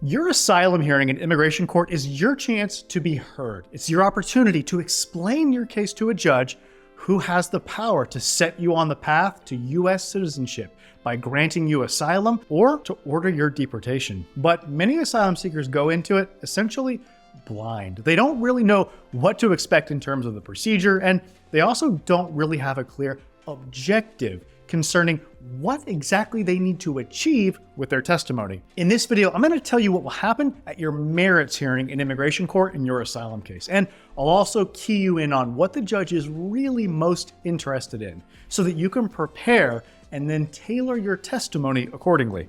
Your asylum hearing in immigration court is your chance to be heard. It's your opportunity to explain your case to a judge who has the power to set you on the path to U.S. citizenship by granting you asylum or to order your deportation. But many asylum seekers go into it essentially blind. They don't really know what to expect in terms of the procedure, and they also don't really have a clear objective concerning what exactly they need to achieve with their testimony. In this video, I'm going to tell you what will happen at your merits hearing in immigration court in your asylum case. And I'll also key you in on what the judge is really most interested in so that you can prepare and then tailor your testimony accordingly.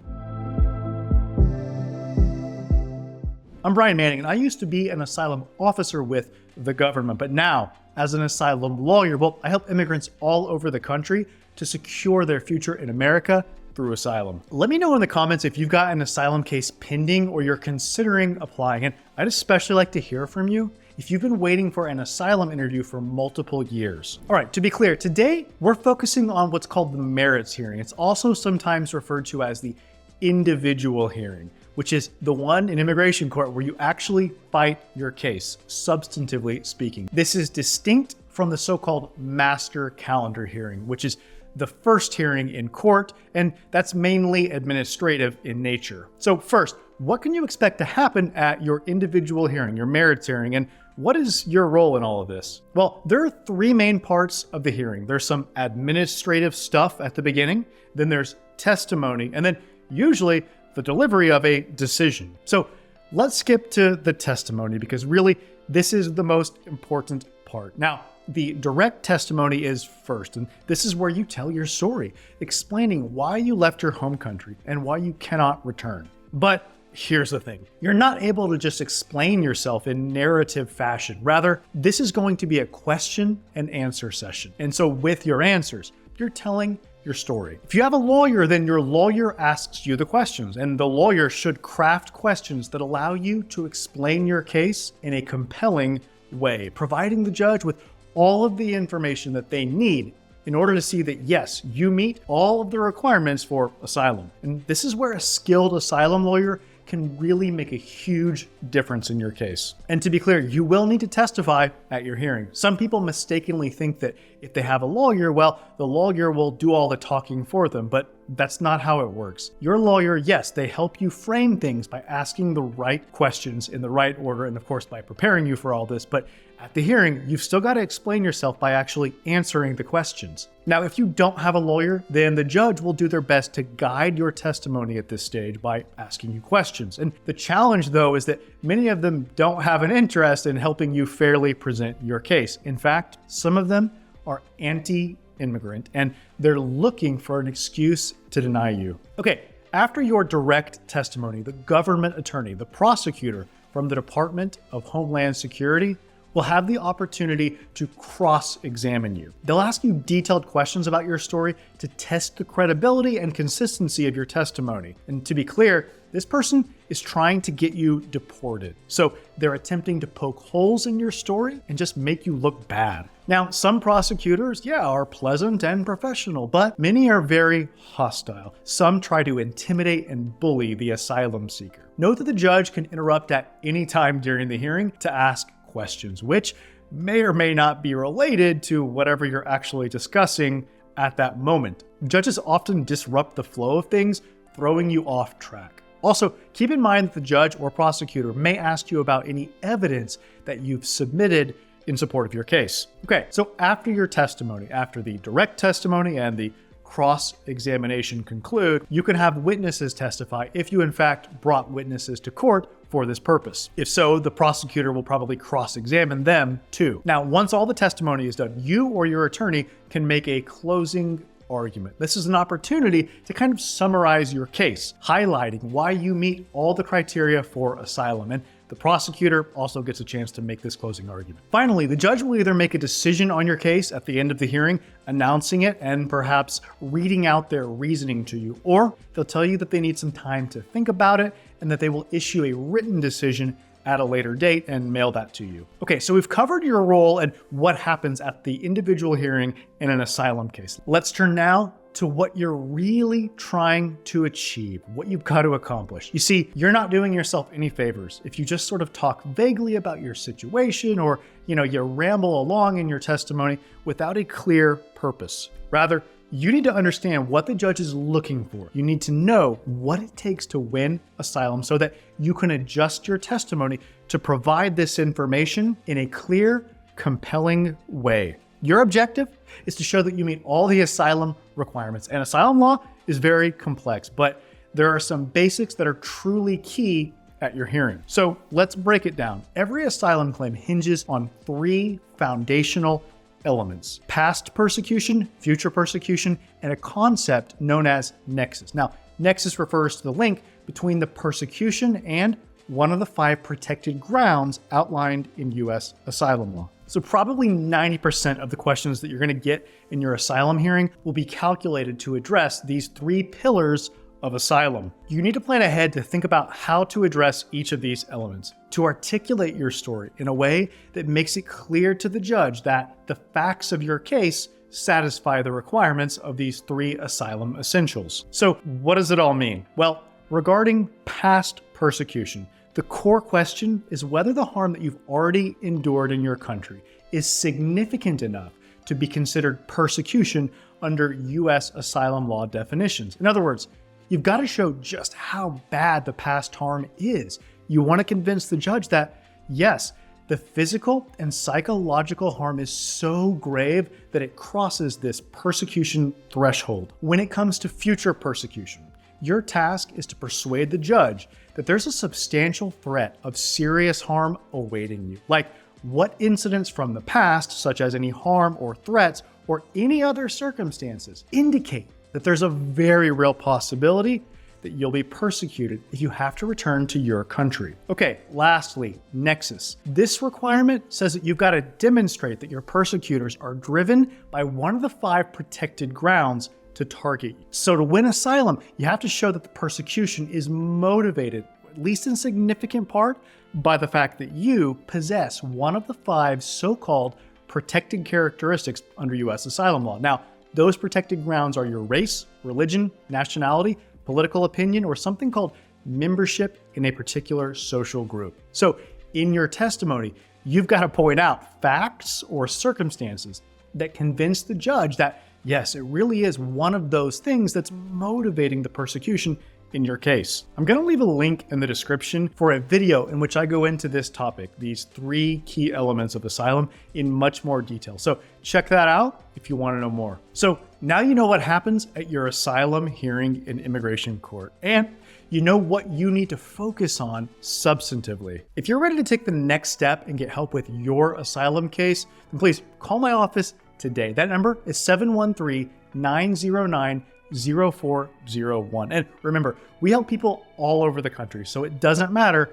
I'm Brian Manning, and I used to be an asylum officer with the government, but now, as an asylum lawyer, well, I help immigrants all over the country to secure their future in America through asylum. Let me know in the comments if you've got an asylum case pending or you're considering applying, and I'd especially like to hear from you if you've been waiting for an asylum interview for multiple years. All right, to be clear, today we're focusing on what's called the merits hearing. It's also sometimes referred to as the individual hearing, which is the one in immigration court where you actually fight your case, substantively speaking. This is distinct from the so-called master calendar hearing, which is the first hearing in court, and that's mainly administrative in nature. So first, what can you expect to happen at your individual hearing, your merits hearing, and what is your role in all of this? Well, there are three main parts of the hearing. There's some administrative stuff at the beginning, then there's testimony, and then usually the delivery of a decision. So let's skip to the testimony because really this is the most important part. Now, the direct testimony is first, and this is where you tell your story, explaining why you left your home country and why you cannot return. But here's the thing. You're not able to just explain yourself in narrative fashion. Rather, this is going to be a question and answer session. And so with your answers, you're telling your story. If you have a lawyer, then your lawyer asks you the questions, and the lawyer should craft questions that allow you to explain your case in a compelling way, providing the judge with all of the information that they need in order to see that, yes, you meet all of the requirements for asylum. And this is where a skilled asylum lawyer can really make a huge difference in your case. And to be clear, you will need to testify at your hearing. Some people mistakenly think that if they have a lawyer, well, the lawyer will do all the talking for them, but that's not how it works. Your lawyer, yes, they help you frame things by asking the right questions in the right order, and of course by preparing you for all this, but at the hearing, you've still got to explain yourself by actually answering the questions. Now, if you don't have a lawyer, then the judge will do their best to guide your testimony at this stage by asking you questions. And the challenge, though, is that many of them don't have an interest in helping you fairly present your case. In fact, some of them are anti-immigrant, and they're looking for an excuse to deny you. Okay, after your direct testimony, the government attorney, the prosecutor from the Department of Homeland Security, will have the opportunity to cross-examine you. They'll ask you detailed questions about your story to test the credibility and consistency of your testimony. And to be clear, this person is trying to get you deported. So they're attempting to poke holes in your story and just make you look bad. Now, some prosecutors, are pleasant and professional, but many are very hostile. Some try to intimidate and bully the asylum seeker. Note that the judge can interrupt at any time during the hearing to ask questions, which may or may not be related to whatever you're actually discussing at that moment. Judges often disrupt the flow of things, throwing you off track. Also, keep in mind that the judge or prosecutor may ask you about any evidence that you've submitted in support of your case. Okay, so after your testimony, after the direct testimony and the cross-examination conclude, you can have witnesses testify if you in fact brought witnesses to court for this purpose. If so, the prosecutor will probably cross-examine them too. Now, once all the testimony is done, you or your attorney can make a closing argument. This is an opportunity to kind of summarize your case, highlighting why you meet all the criteria for asylum. And the prosecutor also gets a chance to make this closing argument. Finally, the judge will either make a decision on your case at the end of the hearing, announcing it and perhaps reading out their reasoning to you, or they'll tell you that they need some time to think about it and that they will issue a written decision at a later date and mail that to you. Okay, so we've covered your role and what happens at the individual hearing in an asylum case. Let's turn now to what you're really trying to achieve, what you've got to accomplish. You see, you're not doing yourself any favors if you just sort of talk vaguely about your situation or, you ramble along in your testimony without a clear purpose. Rather, you need to understand what the judge is looking for. You need to know what it takes to win asylum so that you can adjust your testimony to provide this information in a clear, compelling way. Your objective is to show that you meet all the asylum requirements. And asylum law is very complex, but there are some basics that are truly key at your hearing. So let's break it down. Every asylum claim hinges on 3 foundational elements: past persecution, future persecution, and a concept known as nexus. Now, nexus refers to the link between the persecution and one of the 5 protected grounds outlined in U.S. asylum law. So probably 90% of the questions that you're going to get in your asylum hearing will be calculated to address these 3 pillars of asylum. You need to plan ahead to think about how to address each of these elements, to articulate your story in a way that makes it clear to the judge that the facts of your case satisfy the requirements of these 3 asylum essentials. So what does it all mean? Well, regarding past persecution, the core question is whether the harm that you've already endured in your country is significant enough to be considered persecution under U.S. asylum law definitions. In other words, you've got to show just how bad the past harm is. You want to convince the judge that, yes, the physical and psychological harm is so grave that it crosses this persecution threshold. When it comes to future persecution, your task is to persuade the judge that there's a substantial threat of serious harm awaiting you. Like, what incidents from the past, such as any harm or threats or any other circumstances, indicate that there's a very real possibility that you'll be persecuted if you have to return to your country. Okay, lastly, nexus. This requirement says that you've got to demonstrate that your persecutors are driven by one of the 5 protected grounds to target you. So to win asylum, you have to show that the persecution is motivated, at least in significant part, by the fact that you possess one of the 5 so-called protected characteristics under U.S. asylum law. Now, those protected grounds are your race, religion, nationality, political opinion, or something called membership in a particular social group. So in your testimony, you've got to point out facts or circumstances that convince the judge that, yes, it really is one of those things that's motivating the persecution in your case. I'm going to leave a link in the description for a video in which I go into this topic, these 3 key elements of asylum, in much more detail. So check that out if you want to know more. So now you know what happens at your asylum hearing in immigration court, and you know what you need to focus on substantively. If you're ready to take the next step and get help with your asylum case, then please call my office today. That number is 713-909-0401. And remember, we help people all over the country, so it doesn't matter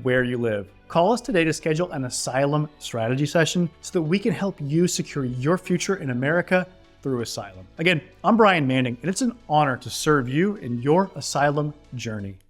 where you live. Call us today to schedule an asylum strategy session so that we can help you secure your future in America through asylum. Again, I'm Brian Manning, and it's an honor to serve you in your asylum journey.